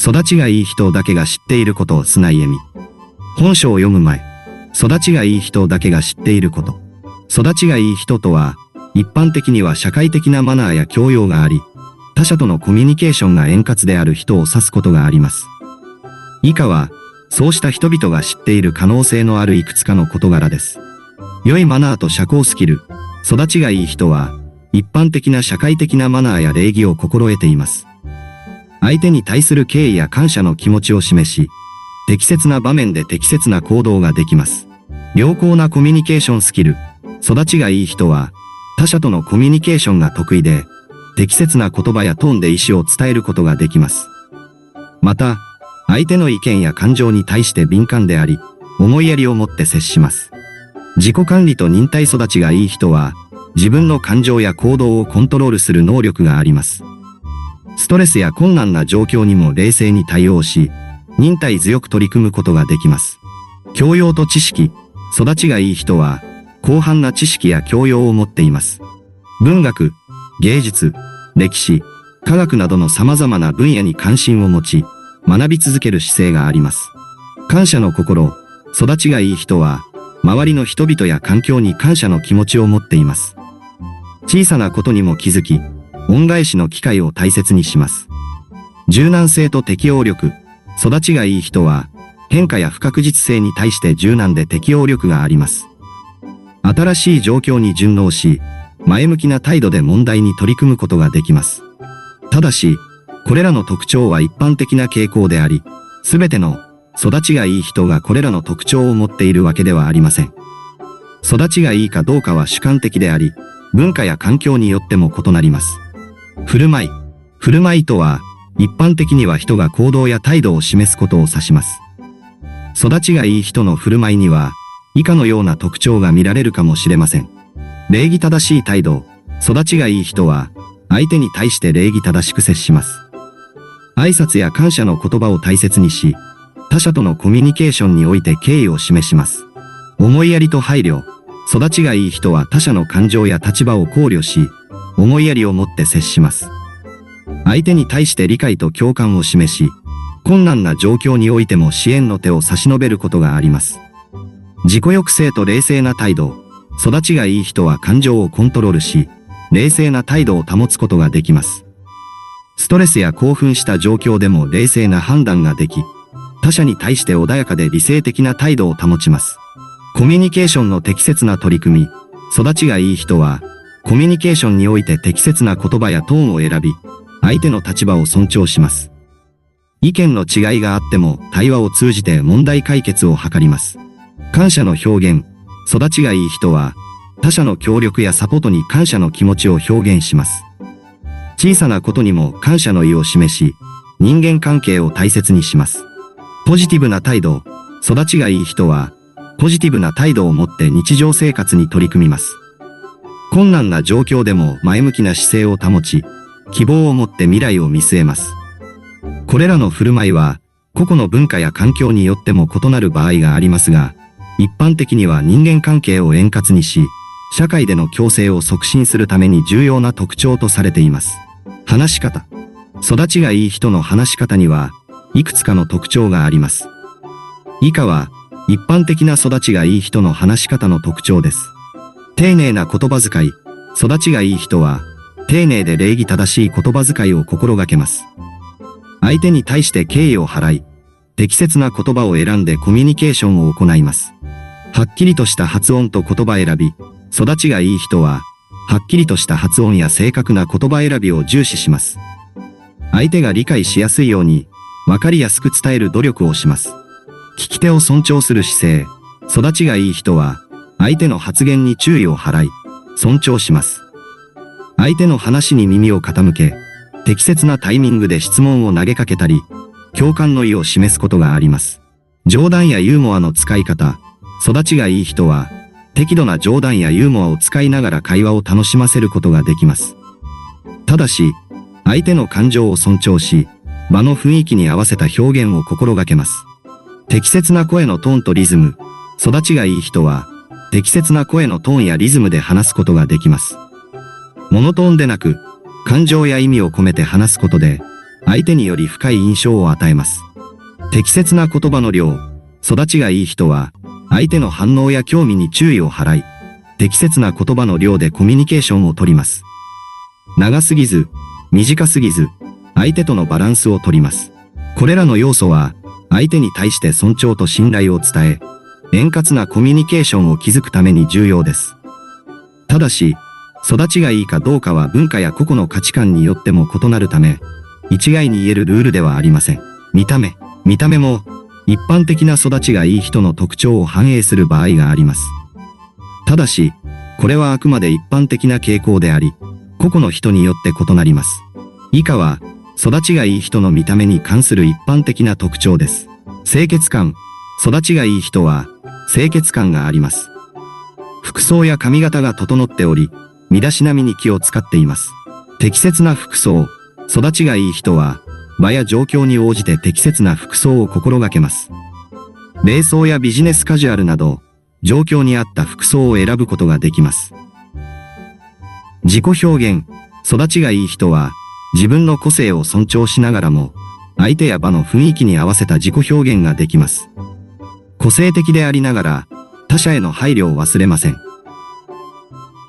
育ちがいい人だけが知っていること。須内恵美。本書を読む前。育ちがいい人だけが知っていること。育ちがいい人とは、一般的には社会的なマナーや教養があり、他者とのコミュニケーションが円滑である人を指すことがあります。以下は、そうした人々が知っている可能性のあるいくつかの事柄です。良いマナーと社交スキル。育ちがいい人は、一般的な社会的なマナーや礼儀を心得ています。相手に対する敬意や感謝の気持ちを示し、適切な場面で適切な行動ができます。良好なコミュニケーションスキル。育ちがいい人は、他者とのコミュニケーションが得意で、適切な言葉やトーンで意思を伝えることができます。また、相手の意見や感情に対して敏感であり、思いやりを持って接します。自己管理と忍耐。育ちがいい人は、自分の感情や行動をコントロールする能力があります。ストレスや困難な状況にも冷静に対応し、忍耐強く取り組むことができます。教養と知識。育ちがいい人は、広範な知識や教養を持っています。文学、芸術、歴史、科学などの様々な分野に関心を持ち、学び続ける姿勢があります。感謝の心。育ちがいい人は、周りの人々や環境に感謝の気持ちを持っています。小さなことにも気づき、恩返しの機会を大切にします。柔軟性と適応力。育ちがいい人は、変化や不確実性に対して柔軟で適応力があります。新しい状況に順応し、前向きな態度で問題に取り組むことができます。ただし、これらの特徴は一般的な傾向であり、すべての育ちがいい人がこれらの特徴を持っているわけではありません。育ちがいいかどうかは主観的であり、文化や環境によっても異なります。振る舞い。振る舞いとは、一般的には人が行動や態度を示すことを指します。育ちがいい人の振る舞いには、以下のような特徴が見られるかもしれません。礼儀正しい態度。育ちがいい人は、相手に対して礼儀正しく接します。挨拶や感謝の言葉を大切にし、他者とのコミュニケーションにおいて敬意を示します。思いやりと配慮。育ちがいい人は他者の感情や立場を考慮し、思いやりを持って接します。相手に対して理解と共感を示し、困難な状況においても支援の手を差し伸べることがあります。自己抑制と冷静な態度。育ちがいい人は感情をコントロールし、冷静な態度を保つことができます。ストレスや興奮した状況でも冷静な判断ができ、他者に対して穏やかで理性的な態度を保ちます。コミュニケーションの適切な取り組み。育ちがいい人は、コミュニケーションにおいて適切な言葉やトーンを選び、相手の立場を尊重します。意見の違いがあっても対話を通じて問題解決を図ります。感謝の表現。育ちがいい人は、他者の協力やサポートに感謝の気持ちを表現します。小さなことにも感謝の意を示し、人間関係を大切にします。ポジティブな態度。育ちがいい人は、ポジティブな態度を持って日常生活に取り組みます。困難な状況でも前向きな姿勢を保ち、希望を持って未来を見据えます。これらの振る舞いは、個々の文化や環境によっても異なる場合がありますが、一般的には人間関係を円滑にし、社会での共生を促進するために重要な特徴とされています。話し方。育ちがいい人の話し方には、いくつかの特徴があります。以下は、一般的な育ちがいい人の話し方の特徴です。丁寧な言葉遣い。育ちがいい人は、丁寧で礼儀正しい言葉遣いを心がけます。相手に対して敬意を払い、適切な言葉を選んでコミュニケーションを行います。はっきりとした発音と言葉選び。育ちがいい人は、はっきりとした発音や正確な言葉選びを重視します。相手が理解しやすいように、わかりやすく伝える努力をします。聞き手を尊重する姿勢。育ちがいい人は、相手の発言に注意を払い、尊重します。相手の話に耳を傾け、適切なタイミングで質問を投げかけたり、共感の意を示すことがあります。冗談やユーモアの使い方。育ちがいい人は、適度な冗談やユーモアを使いながら会話を楽しませることができます。ただし、相手の感情を尊重し、場の雰囲気に合わせた表現を心がけます。適切な声のトーンとリズム。育ちがいい人は、適切な声のトーンやリズムで話すことができます。モノトーンでなく、感情や意味を込めて話すことで、相手により深い印象を与えます。適切な言葉の量、育ちがいい人は、相手の反応や興味に注意を払い、適切な言葉の量でコミュニケーションを取ります。長すぎず、短すぎず、相手とのバランスを取ります。これらの要素は、相手に対して尊重と信頼を伝え、円滑なコミュニケーションを築くために重要です。ただし、育ちがいいかどうかは文化や個々の価値観によっても異なるため、一概に言えるルールではありません。見た目も、一般的な育ちがいい人の特徴を反映する場合があります。ただし、これはあくまで一般的な傾向であり、個々の人によって異なります。以下は、育ちがいい人の見た目に関する一般的な特徴です。清潔感。育ちがいい人は、清潔感があります。服装や髪型が整っており、身だしなみに気を使っています。適切な服装。育ちがいい人は、場や状況に応じて適切な服装を心がけます。礼装やビジネスカジュアルなど、状況に合った服装を選ぶことができます。自己表現。育ちがいい人は、自分の個性を尊重しながらも、相手や場の雰囲気に合わせた自己表現ができます。個性的でありながら、他者への配慮を忘れません。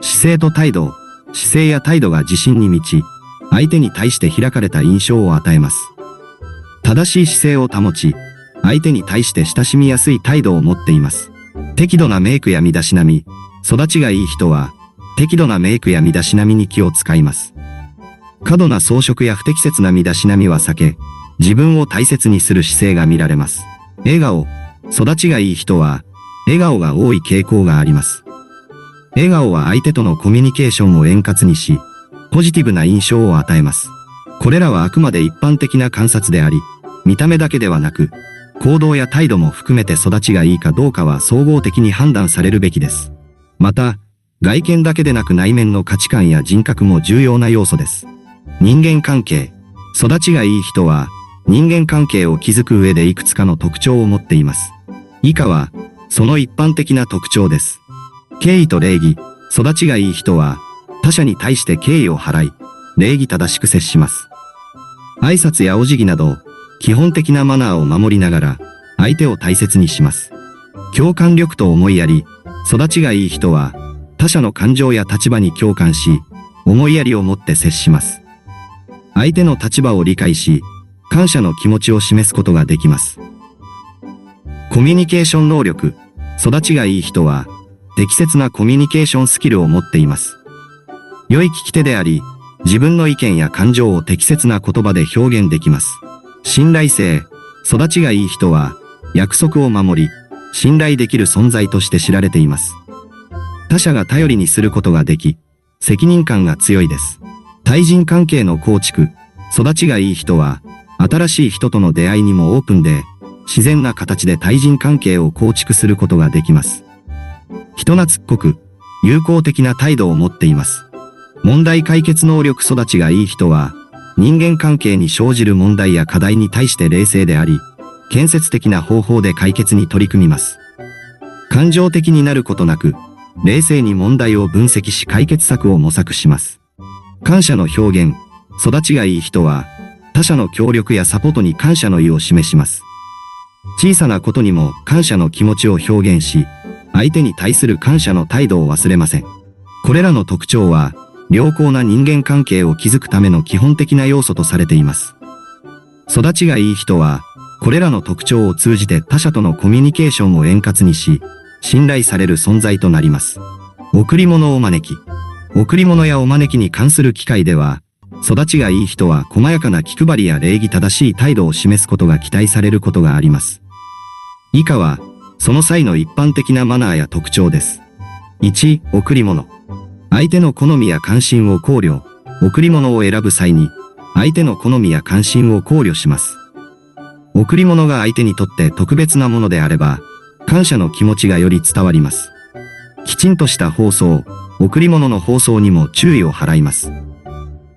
姿勢と態度。姿勢や態度が自信に満ち、相手に対して開かれた印象を与えます。正しい姿勢を保ち、相手に対して親しみやすい態度を持っています。適度なメイクや身だしなみ。育ちがいい人は、適度なメイクや身だしなみに気を使います。過度な装飾や不適切な身だしなみは避け、自分を大切にする姿勢が見られます。笑顔。育ちがいい人は、笑顔が多い傾向があります。笑顔は相手とのコミュニケーションを円滑にし、ポジティブな印象を与えます。これらはあくまで一般的な観察であり、見た目だけではなく、行動や態度も含めて育ちがいいかどうかは総合的に判断されるべきです。また、外見だけでなく内面の価値観や人格も重要な要素です。人間関係。育ちがいい人は、人間関係を築く上でいくつかの特徴を持っています。以下は、その一般的な特徴です。敬意と礼儀。育ちがいい人は、他者に対して敬意を払い、礼儀正しく接します。挨拶やお辞儀など、基本的なマナーを守りながら、相手を大切にします。共感力と思いやり。育ちがいい人は、他者の感情や立場に共感し、思いやりを持って接します。相手の立場を理解し、感謝の気持ちを示すことができます。コミュニケーション能力。育ちがいい人は、適切なコミュニケーションスキルを持っています。良い聞き手であり、自分の意見や感情を適切な言葉で表現できます。信頼性。育ちがいい人は、約束を守り、信頼できる存在として知られています。他者が頼りにすることができ、責任感が強いです。対人関係の構築。育ちがいい人は、新しい人との出会いにもオープンで、自然な形で対人関係を構築することができます。人懐っこく、友好的な態度を持っています。問題解決能力。育ちがいい人は、人間関係に生じる問題や課題に対して冷静であり、建設的な方法で解決に取り組みます。感情的になることなく、冷静に問題を分析し解決策を模索します。感謝の表現。育ちがいい人は、他者の協力やサポートに感謝の意を示します。小さなことにも感謝の気持ちを表現し、相手に対する感謝の態度を忘れません。これらの特徴は、良好な人間関係を築くための基本的な要素とされています。育ちがいい人は、これらの特徴を通じて他者とのコミュニケーションを円滑にし、信頼される存在となります。贈り物を招き。贈り物やお招きに関する機会では、育ちがいい人は細やかな気配りや礼儀正しい態度を示すことが期待されることがあります。以下は、その際の一般的なマナーや特徴です。1、贈り物。相手の好みや関心を考慮。贈り物を選ぶ際に、相手の好みや関心を考慮します。贈り物が相手にとって特別なものであれば、感謝の気持ちがより伝わります。きちんとした包装、贈り物の包装にも注意を払います。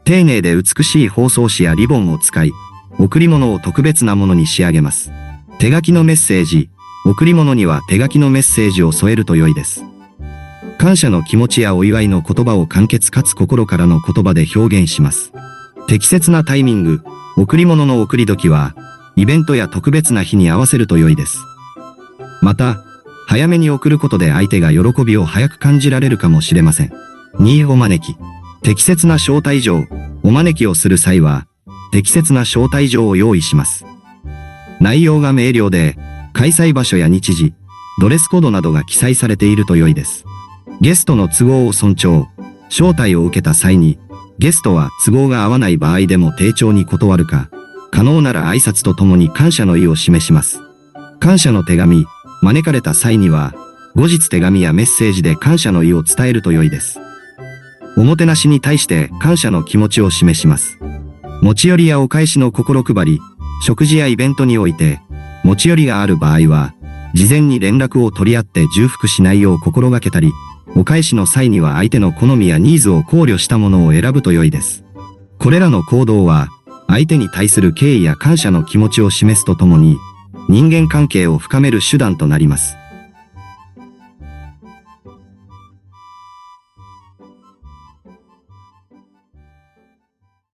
丁寧で美しい包装紙やリボンを使い、贈り物を特別なものに仕上げます。手書きのメッセージ、贈り物には手書きのメッセージを添えると良いです。感謝の気持ちやお祝いの言葉を簡潔かつ心からの言葉で表現します。適切なタイミング、贈り物の贈り時は、イベントや特別な日に合わせると良いです。また、早めに送ることで相手が喜びを早く感じられるかもしれません。2、お招き。適切な招待状。お招きをする際は、適切な招待状を用意します。内容が明瞭で、開催場所や日時、ドレスコードなどが記載されていると良いです。ゲストの都合を尊重。招待を受けた際に、ゲストは都合が合わない場合でも丁重に断るか、可能なら挨拶とともに感謝の意を示します。感謝の手紙、招かれた際には、後日手紙やメッセージで感謝の意を伝えると良いです。おもてなしに対して感謝の気持ちを示します。持ち寄りやお返しの心配り、食事やイベントにおいて、持ち寄りがある場合は、事前に連絡を取り合って重複しないよう心がけたり、お返しの際には相手の好みやニーズを考慮したものを選ぶと良いです。これらの行動は、相手に対する敬意や感謝の気持ちを示すとともに、人間関係を深める手段となります。